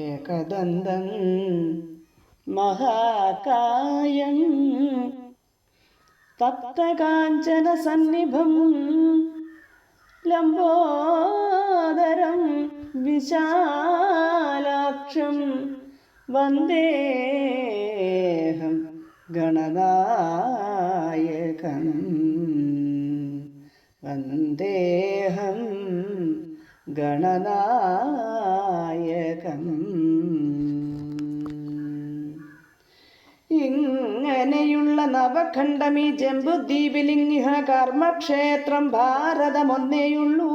ഏകദന്തം മഹാകായം തപ്തകാഞ്ചന സന്നിഭം ലംബോദരം വിശാലാക്ഷം വന്ദേഹം ഗണനായകം വന്ദേഹം ഗണനായകം. ഇങ്ങനെയുള്ള നവഖണ്ഡമീ ജംബുദ്വീപിലിംഗിഹ കർമ്മക്ഷേത്രം ഭാരതമൊന്നേയുള്ളൂ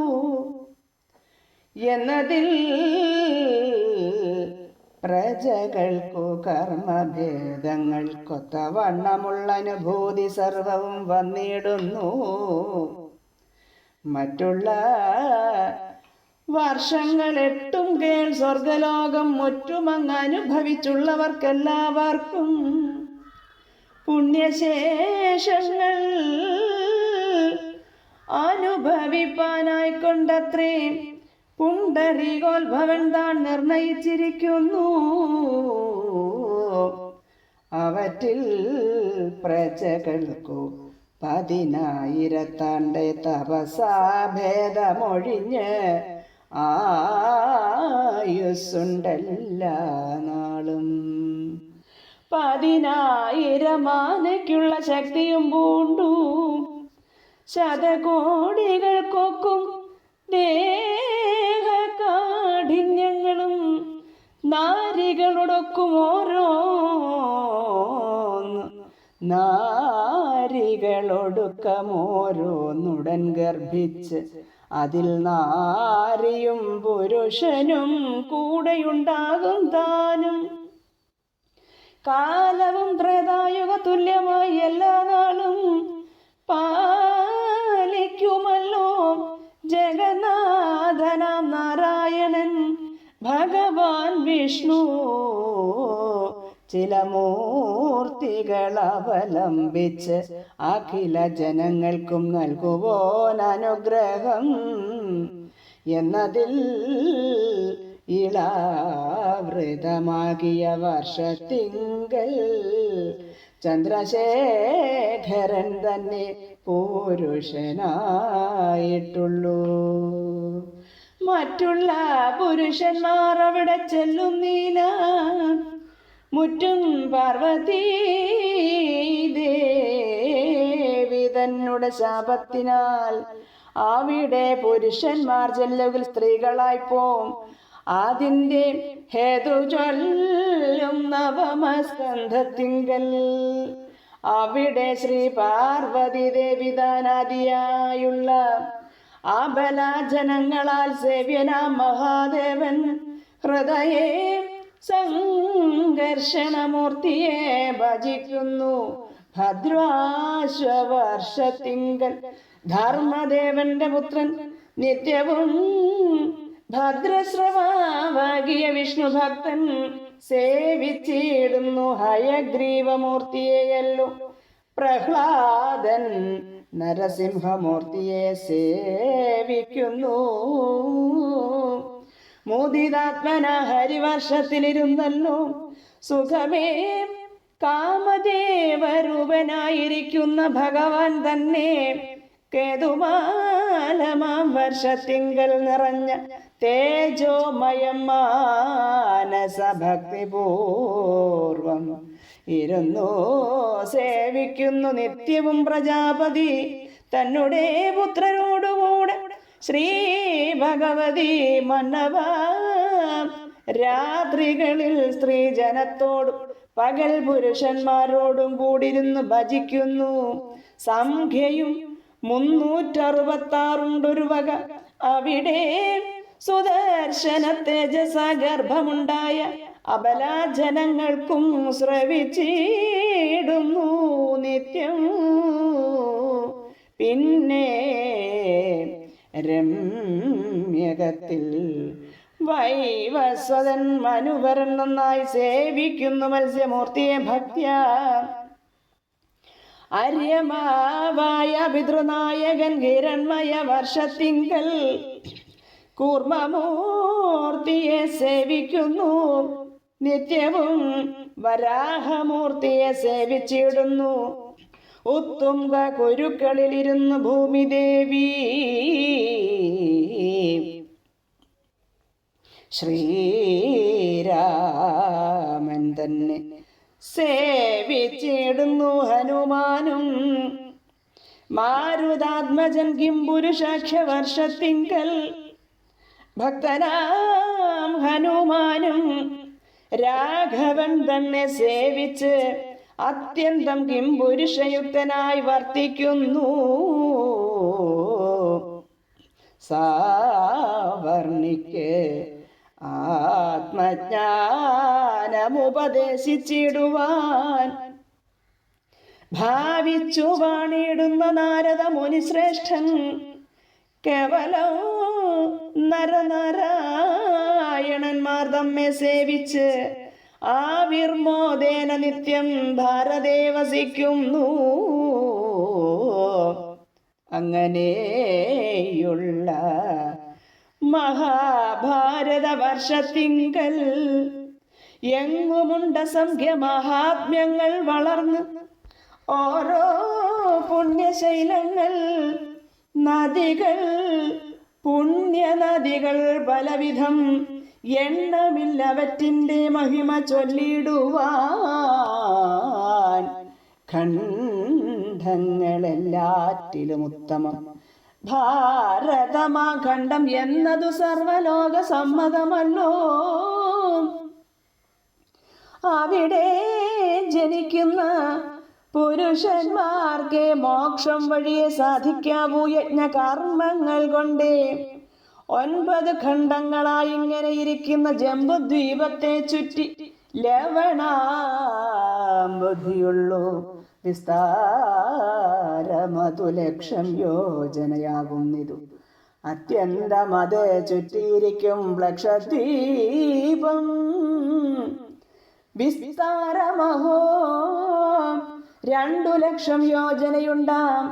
എന്നതിൽ പ്രജകൾക്കു കർമ്മഭേദങ്ങൾക്കൊത്തവണ്ണമുള്ള അനുഭൂതി സർവവും വന്നിടുന്നു. മറ്റുള്ള വർഷങ്ങൾ 8 കേൾ സ്വർഗലോകം മുറ്റുമങ്ങ് അനുഭവിച്ചുള്ളവർക്കെല്ലാവർക്കും പുണ്യശേഷങ്ങൾ അനുഭവിപ്പാനായിക്കൊണ്ടത്രേ പുണ്ടരീകോത്ഭവൻ താൻ നിർണയിച്ചിരിക്കുന്നു. അവറ്റിൽ പ്രജകൾക്കു 10,000 തപസാഭേദമൊഴിഞ്ഞ് ആയുസ്സുണ്ടെല്ലാ നാളും. 10,000 ആനയ്ക്കുള്ള ശക്തിയും പൂണ്ടു ശതകോടികൾക്കൊക്കും ദേഹകാഠിന്യങ്ങളും നാരികളൊടൊക്കും നാരികളൊടുക്കമോരോന്നുടൻ ഗർഭിച്ച് അതിൽ നാരിയും പുരുഷനും കൂടെയുണ്ടാകും താനും. കാലവും ത്രേതായുഗ തുല്യമായി എല്ലാ നാളും പാലിക്കുമല്ലോ ജഗന്നാഥനാം നാരായണൻ ഭഗവാൻ വിഷ്ണു. ചില മൂർത്തികൾ അവലംബിച്ച് അഖില ജനങ്ങൾക്കും നൽകുവോൻ അനുഗ്രഹം എന്നതിൽ ഇളാവൃതമാകിയ വർഷത്തിങ്കൽ ചന്ദ്രശേഖരൻ തന്നെ പുരുഷനായിട്ടുള്ളൂ. മറ്റുള്ള പുരുഷന്മാർ അവിടെ ചെല്ലുന്നില്ല. മുറ്റും പാർവതീ ദേവി തന്നെ ശാപത്തിനാൽ അവിടെ പുരുഷന്മാർ ചെല്ലുകിൽ സ്ത്രീകളായി പോം. അതിൻ്റെ ഹേതു ചൊല്ലും നവമസ്കന്ധത്തിങ്കൽ അവിടെ ശ്രീ പാർവതി ദേവി ദാനാദിയായുള്ള ആബലാജനങ്ങളാൽ സേവ്യനാം മഹാദേവൻ ഹൃദയേ സംഘർഷണമൂർത്തിയെ ഭജിക്കുന്നു. ഭദ്രാശ്വവർഷത്തിങ്കൽ ധർമ്മദേവന്റെ പുത്രൻ നിത്യവും ഭദ്രശ്രവാകിയ വിഷ്ണു ഭക്തൻ സേവിച്ചിടുന്നു ഹയഗ്രീവമൂർത്തിയെയല്ലോ. പ്രഹ്ലാദൻ നരസിംഹമൂർത്തിയെ സേവിക്കുന്നു. മോദിതാത്മന ഹരിവർഷത്തിലിരുന്നല്ലോ സുഖമേ കാമദേവരൂപനായിരിക്കുന്ന ഭഗവാൻ തന്നെ കേതുമാലമാം വർഷത്തിങ്കൽ നിറഞ്ഞ തേജോമയം മാനസഭക്തിപൂർവം ഇരുന്നു സേവിക്കുന്നു നിത്യവും പ്രജാപതി തന്നുടെ പുത്രനോടുകൂടെ ശ്രീ ഭഗവതി മന്നവ. രാത്രികളിൽ സ്ത്രീജനത്തോടും പകൽ പുരുഷന്മാരോടും കൂടിരുന്ന് ഭജിക്കുന്നു. സംഖ്യയും 366 വക. അവിടെ സുദർശന തേജസ ഗർഭമുണ്ടായ അബലാജനങ്ങൾക്കും ശ്രവിച്ചിടുന്നു നിത്യം. പിന്നെ രമ്യകത്തിൽ വൈവസ്വതൻ മനുവരൻ നന്നായി സേവിക്കുന്നു മത്സ്യമൂർത്തിയെ ഭക്ത്യ. അര്യമാവായ പിതൃനായകൻ ഹിരൺമയ വർഷത്തിങ്കൽ കൂർമ്മമൂർത്തിയെ സേവിക്കുന്നു, നിത്യവും വരാഹമൂർത്തിയെ സേവിച്ചിടുന്നു. ഉത്തുംഗ കുരുക്കളിലിരുന്നു ഭൂമിദേവി ശ്രീരാമൻ തന്നെ സേവിച്ചിടുന്നു. ഹനുമാനും മാരുതാത്മജൻ കിംപുരുഷാക്ഷവർഷത്തിങ്കൽ ഭക്തനാം ഹനുമാനും രാഘവൻ തന്നെ സേവിച്ച് അത്യന്തം കിംപുരുഷയുക്തനായി വർത്തിക്കുന്നു. സാവർണിക്ക് ആത്മജ്ഞാനമുപദേശിച്ചിടുവാൻ ഭാവിച്ചു വാണിടുന്ന നാരദ മുനിശ്രേഷ്ഠൻ കേവലം നരനാരായണന്മാർ തമ്മെ സേവിച്ച് ആവിർമോദേന നിത്യം ഭാരതേ വസിക്കുന്നു. അങ്ങനെയുള്ള മഹാഭാരത വർഷത്തിങ്കൽ എങ്ങുമുണ്ട സംഖ്യ മഹാത്മ്യങ്ങൾ വളർന്ന് ഓരോ പുണ്യശൈലങ്ങൾ നദികൾ പുണ്യനദികൾ പലവിധം എണ്ണമില്ലവറ്റിൻ്റെ മഹിമ ചൊല്ലിടുവാൻ ഖണ്ഡങ്ങളെല്ലാറ്റിലും ഉത്തമം ഭാരതമാ ഖണ്ഡം എന്നതു സർവലോക സമ്മതമല്ലോ. അവിടെ ജനിക്കുന്ന പുരുഷന്മാർക്ക് മോക്ഷം വഴിയെ സാധിക്കാവൂ. യജ്ഞകർമ്മങ്ങൾ കൊണ്ടേ 9 ഖണ്ഡങ്ങളായി ഇങ്ങനെ ഇരിക്കുന്ന ജംബുദ്വീപത്തെ ചുറ്റി ലവണാംബുധിയുള്ളൂ. വിസ്താരമതു 1,00,000 യോജനയാകുന്നിതു. അത്യന്തമത് ചുറ്റിയിരിക്കും ലക്ഷദ്വീപം. വിസ്താരമഹോ 2,00,000 യോജനയുണ്ടാം.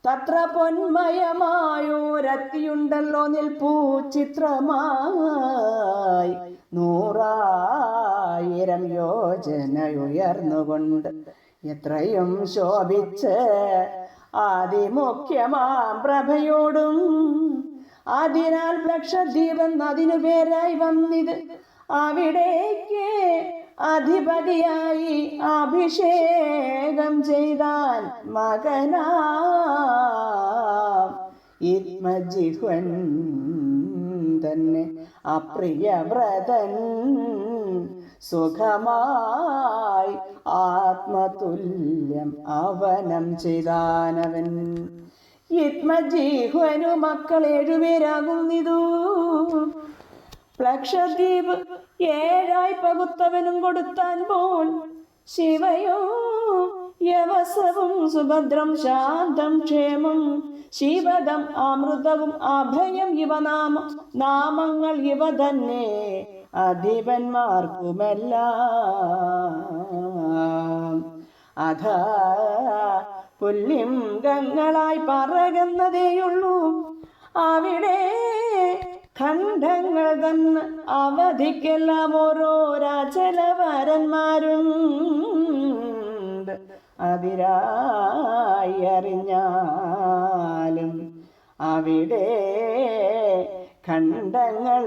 തത്ര പൊന്മയമായോരത്തിയുണ്ടല്ലോ നിൽപ്പൂ ചിത്രമായി. 100,000 യോജനയുയർന്നുകൊണ്ട് എത്രയും ശോഭിച്ച് അതിമുഖ്യമാം പ്രഭയോടും. അതിനാൽ ലക്ഷദ്വീപം അതിനു പേരായി വന്നിത്. അവിടേക്ക് അധിപതിയായി അഭിഷേകം ചെയ്താൻ മകനാം ഇത്മജിഹ്വൻ തന്നെ അപ്രിയവ്രതൻ. സുഖമായി ആത്മതുല്യം അവനം ചെയ്താനവൻ. ഇത്മജിഹ്വനു മക്കൾ 7 പേരാകുന്നിതു. ലക്ഷദ്വീപ് 7 പകുത്തവനും കൊടുത്താൻ പോൽ. ശിവയോ യവസവും സുഭദ്രം ശാന്തം ക്ഷേമം. ശിവദം അമൃതവും അഭയം ഇവ നാമങ്ങൾ ഇവ തന്നെ അധിപന്മാർക്കുമെല്ലാം. അധ പുല്ലിംഗങ്ങളായി പറകുന്നതേയുള്ളൂ. അവിടെ ഖണ്ഡങ്ങൾ തന്നെ അവധിക്കെല്ലാം ഓരോ രാജലവരന്മാരുണ്ട്. അതിരായി അറിഞ്ഞാലും അവിടെ ഖണ്ഡങ്ങൾ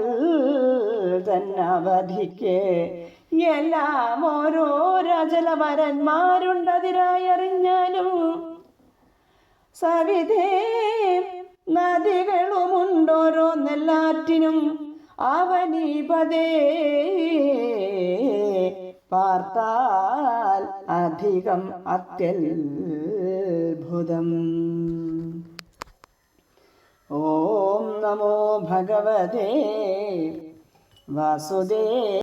തന്നെ അവധിക്ക് എല്ലാം ഓരോ രാജലവരന്മാരുണ്ട്. അതിരായി അറിഞ്ഞാലും സവിധേ നദികളുമുണ്ടോരോന്നെല്ലാറ്റിനും. അവനീപതേ പാർത്താൽ അധികം അത്യത്ഭുതം. ഓം നമോ ഭഗവതേ വാസുദേവായ.